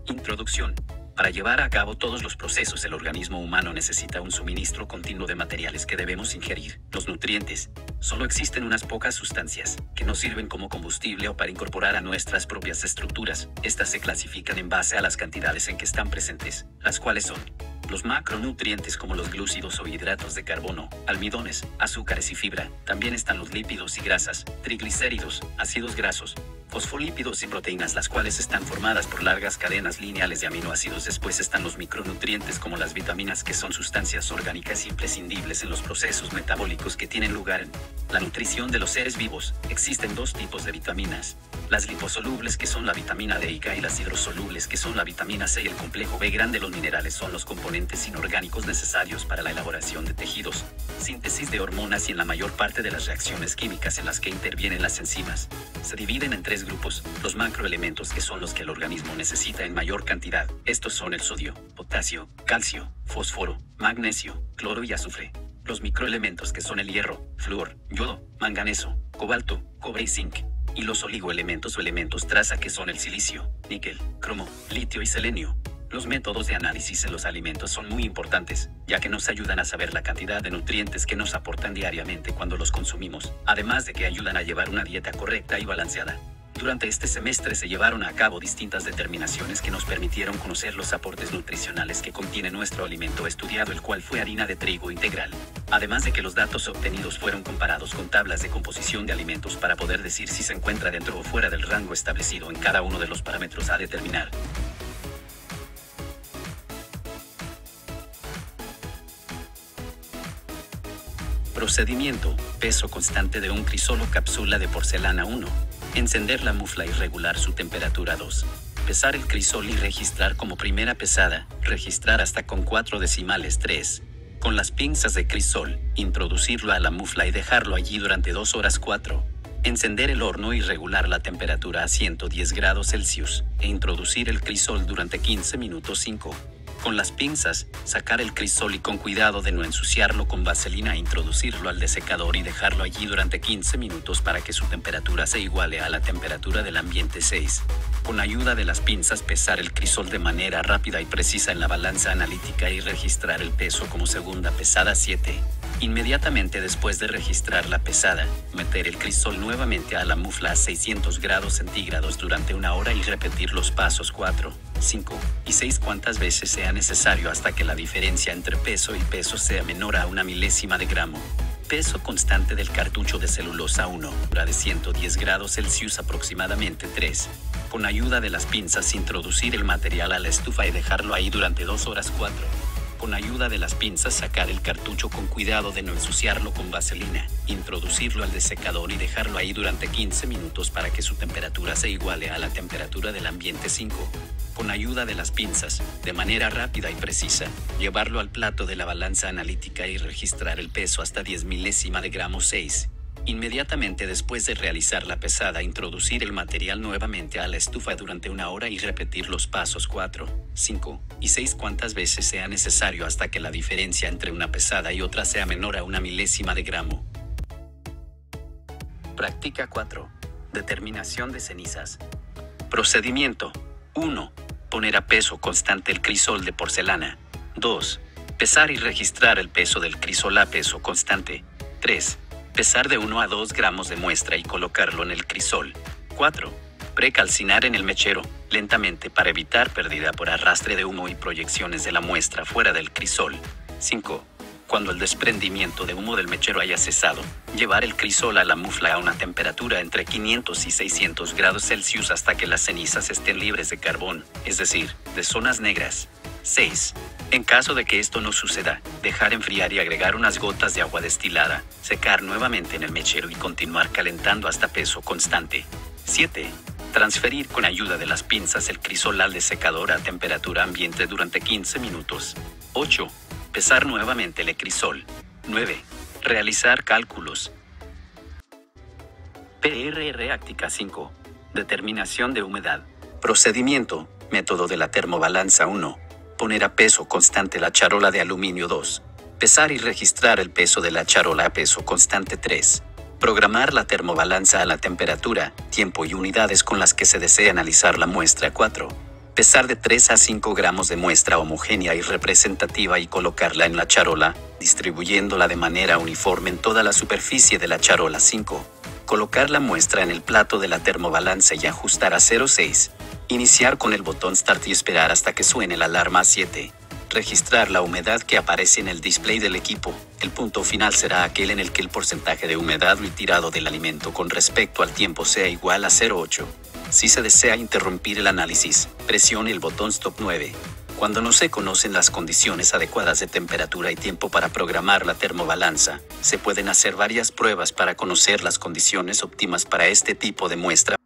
Introducción. Para llevar a cabo todos los procesos, el organismo humano necesita un suministro continuo de materiales que debemos ingerir. Los nutrientes. Solo existen unas pocas sustancias que nos sirven como combustible o para incorporar a nuestras propias estructuras. Estas se clasifican en base a las cantidades en que están presentes, las cuales son los macronutrientes como los glúcidos o hidratos de carbono, almidones, azúcares y fibra. También están los lípidos y grasas, triglicéridos, ácidos grasos, fosfolípidos y proteínas, las cuales están formadas por largas cadenas lineales de aminoácidos. Después están los micronutrientes como las vitaminas, que son sustancias orgánicas imprescindibles en los procesos metabólicos que tienen lugar en la nutrición de los seres vivos. Existen dos tipos de vitaminas: las liposolubles, que son la vitamina D y K, y las hidrosolubles, que son la vitamina C y el complejo B grande. Los minerales son los componentes inorgánicos necesarios para la elaboración de tejidos, síntesis de hormonas y en la mayor parte de las reacciones químicas en las que intervienen las enzimas. Se dividen en tres grupos: los macroelementos, que son los que el organismo necesita en mayor cantidad. Estos son el sodio, potasio, calcio, fósforo, magnesio, cloro y azufre. Los microelementos, que son el hierro, flúor, yodo, manganeso, cobalto, cobre y zinc. Y los oligoelementos o elementos traza, que son el silicio, níquel, cromo, litio y selenio. Los métodos de análisis en los alimentos son muy importantes, ya que nos ayudan a saber la cantidad de nutrientes que nos aportan diariamente cuando los consumimos, además de que ayudan a llevar una dieta correcta y balanceada. Durante este semestre se llevaron a cabo distintas determinaciones que nos permitieron conocer los aportes nutricionales que contiene nuestro alimento estudiado, el cual fue harina de trigo integral. Además de que los datos obtenidos fueron comparados con tablas de composición de alimentos para poder decir si se encuentra dentro o fuera del rango establecido en cada uno de los parámetros a determinar. Procedimiento: peso constante de un crisol o cápsula de porcelana 1. Encender la mufla y regular su temperatura 2. Pesar el crisol y registrar como primera pesada, registrar hasta con 4 decimales 3. Con las pinzas de crisol, introducirlo a la mufla y dejarlo allí durante 2 horas 4. Encender el horno y regular la temperatura a 110 grados Celsius, e introducir el crisol durante 15 minutos 5. Con las pinzas, sacar el crisol y con cuidado de no ensuciarlo con vaselina, introducirlo al desecador y dejarlo allí durante 15 minutos para que su temperatura se iguale a la temperatura del ambiente 6. Con ayuda de las pinzas, pesar el crisol de manera rápida y precisa en la balanza analítica y registrar el peso como segunda pesada 7. Inmediatamente después de registrar la pesada, meter el crisol nuevamente a la mufla a 600 grados centígrados durante 1 hora y repetir los pasos 4, 5 y 6 cuantas veces sea necesario hasta que la diferencia entre peso y peso sea menor a 1 milésima de gramo. Peso constante del cartucho de celulosa 1, de 110 grados Celsius aproximadamente 3. Con ayuda de las pinzas, introducir el material a la estufa y dejarlo ahí durante 2 horas 4. Con ayuda de las pinzas, sacar el cartucho con cuidado de no ensuciarlo con vaselina, introducirlo al desecador y dejarlo ahí durante 15 minutos para que su temperatura se iguale a la temperatura del ambiente 5. Con ayuda de las pinzas, de manera rápida y precisa, llevarlo al plato de la balanza analítica y registrar el peso hasta 10 milésima de gramo 6. Inmediatamente después de realizar la pesada, introducir el material nuevamente a la estufa durante 1 hora y repetir los pasos 4, 5 y 6 cuantas veces sea necesario hasta que la diferencia entre una pesada y otra sea menor a 1 milésima de gramo. Práctica 4. Determinación de cenizas. Procedimiento: 1. Poner a peso constante el crisol de porcelana. 2. Pesar y registrar el peso del crisol a peso constante. 3. Pesar de 1 a 2 gramos de muestra y colocarlo en el crisol. 4. Precalcinar en el mechero, lentamente para evitar pérdida por arrastre de humo y proyecciones de la muestra fuera del crisol. 5. Cuando el desprendimiento de humo del mechero haya cesado, llevar el crisol a la mufla a una temperatura entre 500 y 600 grados Celsius hasta que las cenizas estén libres de carbón, es decir, de zonas negras. 6. En caso de que esto no suceda, dejar enfriar y agregar unas gotas de agua destilada, secar nuevamente en el mechero y continuar calentando hasta peso constante. 7. Transferir con ayuda de las pinzas el crisol al desecador a temperatura ambiente durante 15 minutos. 8. Pesar nuevamente el crisol. 9. Realizar cálculos. PRR Áctica 5. Determinación de humedad. Procedimiento: método de la termobalanza 1. Poner a peso constante la charola de aluminio 2. Pesar y registrar el peso de la charola a peso constante 3. Programar la termobalanza a la temperatura, tiempo y unidades con las que se desea analizar la muestra 4. Pesar de 3 a 5 gramos de muestra homogénea y representativa y colocarla en la charola, distribuyéndola de manera uniforme en toda la superficie de la charola. 5. Colocar la muestra en el plato de la termobalanza y ajustar a 0,6. Iniciar con el botón Start y esperar hasta que suene la alarma. 7. Registrar la humedad que aparece en el display del equipo. El punto final será aquel en el que el porcentaje de humedad retirado del alimento con respecto al tiempo sea igual a 0,8. Si se desea interrumpir el análisis, presione el botón Stop. 9. Cuando no se conocen las condiciones adecuadas de temperatura y tiempo para programar la termobalanza, se pueden hacer varias pruebas para conocer las condiciones óptimas para este tipo de muestra.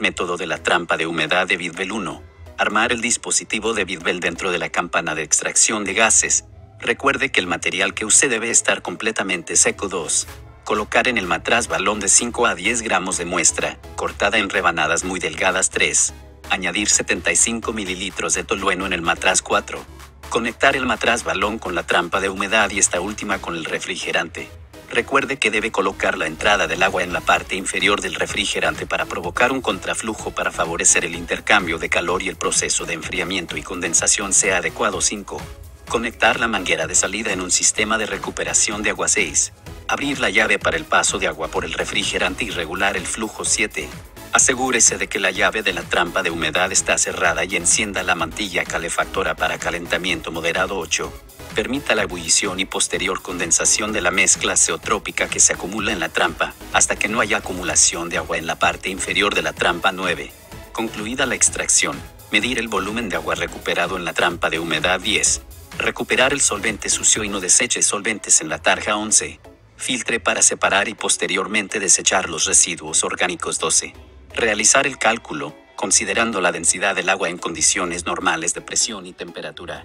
Método de la trampa de humedad de Bidwell. 1. Armar el dispositivo de Bidwell dentro de la campana de extracción de gases. Recuerde que el material que use debe estar completamente seco. 2. Colocar en el matraz balón de 5 a 10 gramos de muestra, cortada en rebanadas muy delgadas. 3. Añadir 75 mililitros de tolueno en el matraz. 4. Conectar el matraz balón con la trampa de humedad y esta última con el refrigerante. Recuerde que debe colocar la entrada del agua en la parte inferior del refrigerante para provocar un contraflujo para favorecer el intercambio de calor y el proceso de enfriamiento y condensación sea adecuado. 5. Conectar la manguera de salida en un sistema de recuperación de agua. 6. Abrir la llave para el paso de agua por el refrigerante y regular el flujo. 7. Asegúrese de que la llave de la trampa de humedad está cerrada y encienda la mantilla calefactora para calentamiento moderado. 8. Permita la ebullición y posterior condensación de la mezcla zeotrópica que se acumula en la trampa, hasta que no haya acumulación de agua en la parte inferior de la trampa. 9. Concluida la extracción, medir el volumen de agua recuperado en la trampa de humedad. 10. Recuperar el solvente sucio y no deseche solventes en la tarja. 11. Filtre para separar y posteriormente desechar los residuos orgánicos. 12. Realizar el cálculo, considerando la densidad del agua en condiciones normales de presión y temperatura.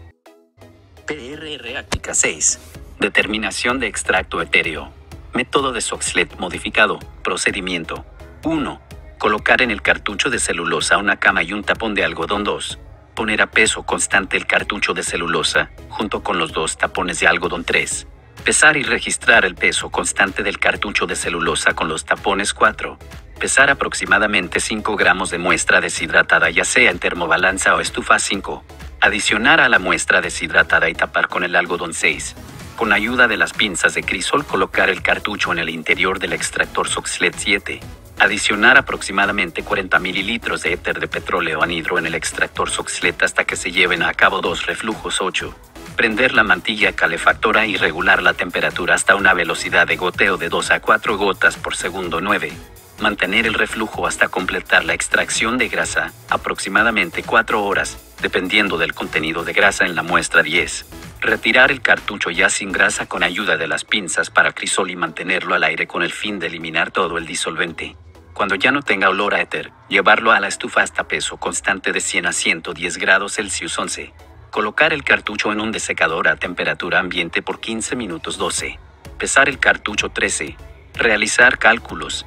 PRR Áctica. 6. Determinación de extracto etéreo. Método de Soxhlet modificado. Procedimiento. 1. Colocar en el cartucho de celulosa una cama y un tapón de algodón. 2. Poner a peso constante el cartucho de celulosa, junto con los 2 tapones de algodón. 3. Pesar y registrar el peso constante del cartucho de celulosa con los tapones. 4. Pesar aproximadamente 5 gramos de muestra deshidratada ya sea en termobalanza o estufa. 5. Adicionar a la muestra deshidratada y tapar con el algodón. 6. Con ayuda de las pinzas de crisol colocar el cartucho en el interior del extractor Soxhlet. 7. Adicionar aproximadamente 40 mililitros de éter de petróleo anhidro en el extractor Soxhlet hasta que se lleven a cabo 2 reflujos. 8. Prender la mantilla calefactora y regular la temperatura hasta una velocidad de goteo de 2 a 4 gotas por segundo. 9. Mantener el reflujo hasta completar la extracción de grasa, aproximadamente 4 horas, dependiendo del contenido de grasa en la muestra. 10. Retirar el cartucho ya sin grasa con ayuda de las pinzas para crisol y mantenerlo al aire con el fin de eliminar todo el disolvente. Cuando ya no tenga olor a éter, llevarlo a la estufa hasta peso constante de 100 a 110 grados Celsius. 11. Colocar el cartucho en un desecador a temperatura ambiente por 15 minutos. 12. Pesar el cartucho. 13. Realizar cálculos.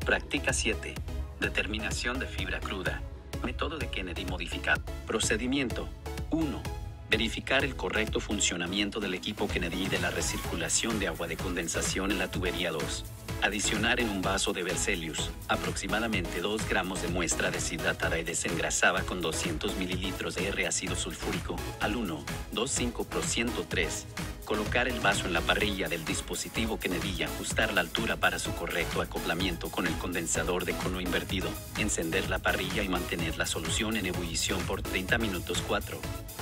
Práctica 7. Determinación de fibra cruda. Método de Kennedy modificado. Procedimiento. 1. Verificar el correcto funcionamiento del equipo Kennedy y de la recirculación de agua de condensación en la tubería. 2. Adicionar en un vaso de Berzelius aproximadamente 2 gramos de muestra deshidratada y desengrasada con 200 mililitros de R ácido sulfúrico al 1,25%. 3. Colocar el vaso en la parrilla del dispositivo Kennedy y ajustar la altura para su correcto acoplamiento con el condensador de cono invertido. Encender la parrilla y mantener la solución en ebullición por 30 minutos. 4.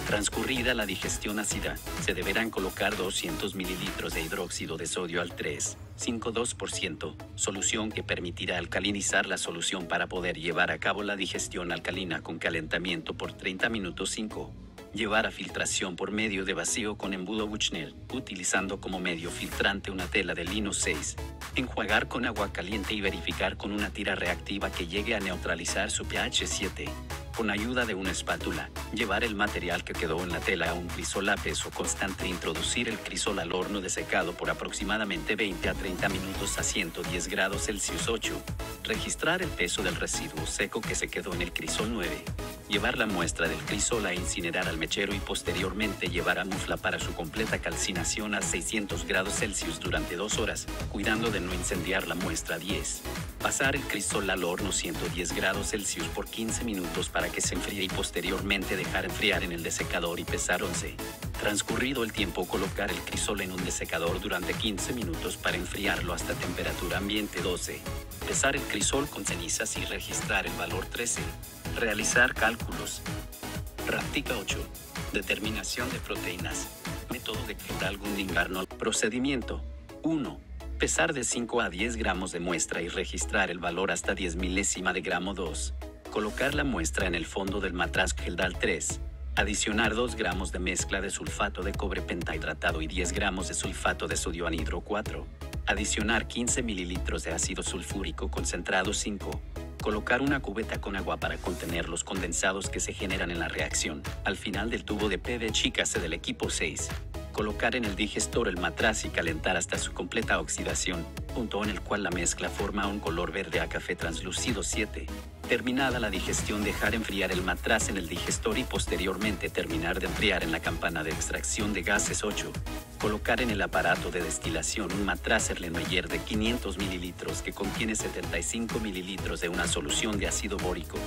Transcurrida la digestión ácida, se deberán colocar 200 mililitros de hidróxido de sodio al 3,52%, solución que permitirá alcalinizar la solución para poder llevar a cabo la digestión alcalina con calentamiento por 30 minutos. 5. Llevar a filtración por medio de vacío con embudo Buchner, utilizando como medio filtrante una tela de lino. 6. Enjuagar con agua caliente y verificar con una tira reactiva que llegue a neutralizar su pH. 7. Con ayuda de una espátula, llevar el material que quedó en la tela a un crisol a peso constante e introducir el crisol al horno de secado por aproximadamente 20 a 30 minutos a 110 grados Celsius. 8. Registrar el peso del residuo seco que se quedó en el crisol. 9. Llevar la muestra del crisol a incinerar al mechero y posteriormente llevar a mufla para su completa calcinación a 600 grados Celsius durante 2 horas, cuidando de no incendiar la muestra. 10. Pasar el crisol al horno 110 grados Celsius por 15 minutos para que se enfríe y posteriormente dejar enfriar en el desecador y pesar 11. Transcurrido el tiempo, colocar el crisol en un desecador durante 15 minutos para enfriarlo hasta temperatura ambiente 12. Pesar el crisol con cenizas y registrar el valor 13. Realizar cálculos. Práctica 8. Determinación de proteínas. Método de Kendall-Gunding-Arnold. Procedimiento. 1. Pesar de 5 a 10 gramos de muestra y registrar el valor hasta 10 milésima de gramo 2. Colocar la muestra en el fondo del matraz Kendall 3. Adicionar 2 gramos de mezcla de sulfato de cobre pentahidratado y 10 gramos de sulfato de sodio anhidro 4. Adicionar 15 mililitros de ácido sulfúrico concentrado 5. Colocar una cubeta con agua para contener los condensados que se generan en la reacción. Al final del tubo de PVC del equipo 6. Colocar en el digestor el matraz y calentar hasta su completa oxidación, punto en el cual la mezcla forma un color verde a café translúcido 7. Terminada la digestión, dejar enfriar el matraz en el digestor y posteriormente terminar de enfriar en la campana de extracción de gases 8. Colocar en el aparato de destilación un matraz Erlenmeyer de 500 mililitros que contiene 75 mililitros de una solución de ácido bórico.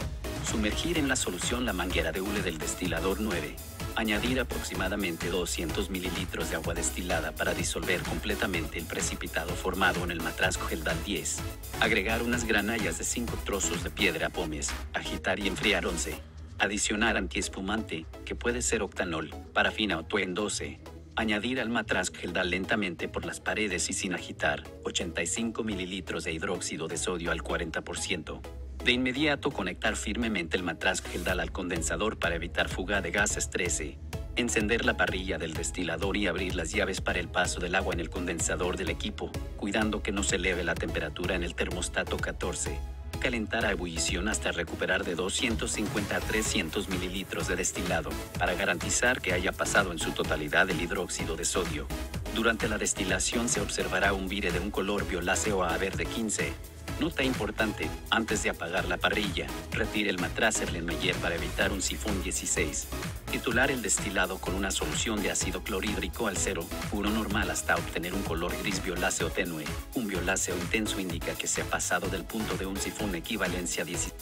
Sumergir en la solución la manguera de hule del destilador 9. Añadir aproximadamente 200 mililitros de agua destilada para disolver completamente el precipitado formado en el matraz Kendall 10. Agregar unas granallas de 5 trozos de piedra pómez. Agitar y enfriar 11. Adicionar antiespumante, que puede ser octanol, parafina o tuen 12. Añadir al matraz Kendall lentamente por las paredes y sin agitar. 85 mililitros de hidróxido de sodio al 40%. De inmediato conectar firmemente el matraz Kendall al condensador para evitar fuga de gases 13. Encender la parrilla del destilador y abrir las llaves para el paso del agua en el condensador del equipo, cuidando que no se eleve la temperatura en el termostato 14. Calentar a ebullición hasta recuperar de 250 a 300 mililitros de destilado, para garantizar que haya pasado en su totalidad el hidróxido de sodio. Durante la destilación se observará un vire de un color violáceo a verde 15. Nota importante: antes de apagar la parrilla, retire el matraz Erlenmeyer para evitar un sifón 16. Titular el destilado con una solución de ácido clorhídrico al 0, puro normal hasta obtener un color gris violáceo tenue. Un violáceo intenso indica que se ha pasado del punto de un sifón equivalencia 16.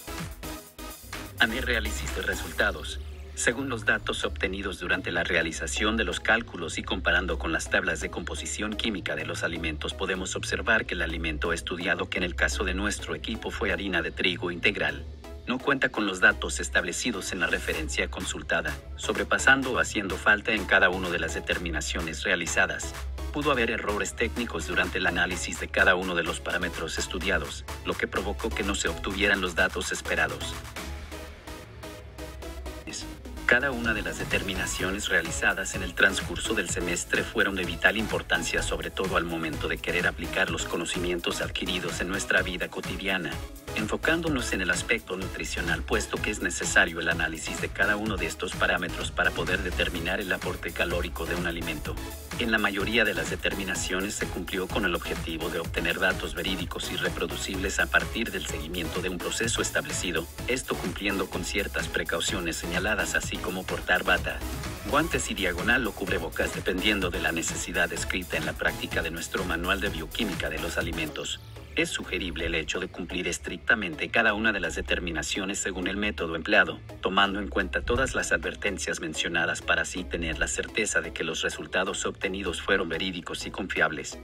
Análisis de resultados. Según los datos obtenidos durante la realización de los cálculos y comparando con las tablas de composición química de los alimentos, podemos observar que el alimento estudiado, que en el caso de nuestro equipo fue harina de trigo integral, no cuenta con los datos establecidos en la referencia consultada, sobrepasando o haciendo falta en cada una de las determinaciones realizadas. Pudo haber errores técnicos durante el análisis de cada uno de los parámetros estudiados, lo que provocó que no se obtuvieran los datos esperados. Cada una de las determinaciones realizadas en el transcurso del semestre fueron de vital importancia, sobre todo al momento de querer aplicar los conocimientos adquiridos en nuestra vida cotidiana, enfocándonos en el aspecto nutricional, puesto que es necesario el análisis de cada uno de estos parámetros para poder determinar el aporte calórico de un alimento. En la mayoría de las determinaciones se cumplió con el objetivo de obtener datos verídicos y reproducibles a partir del seguimiento de un proceso establecido, esto cumpliendo con ciertas precauciones señaladas, así como portar bata, guantes y diagonal o cubrebocas dependiendo de la necesidad descrita en la práctica de nuestro manual de bioquímica de los alimentos. Es sugerible el hecho de cumplir estrictamente cada una de las determinaciones según el método empleado, tomando en cuenta todas las advertencias mencionadas para así tener la certeza de que los resultados obtenidos fueron verídicos y confiables.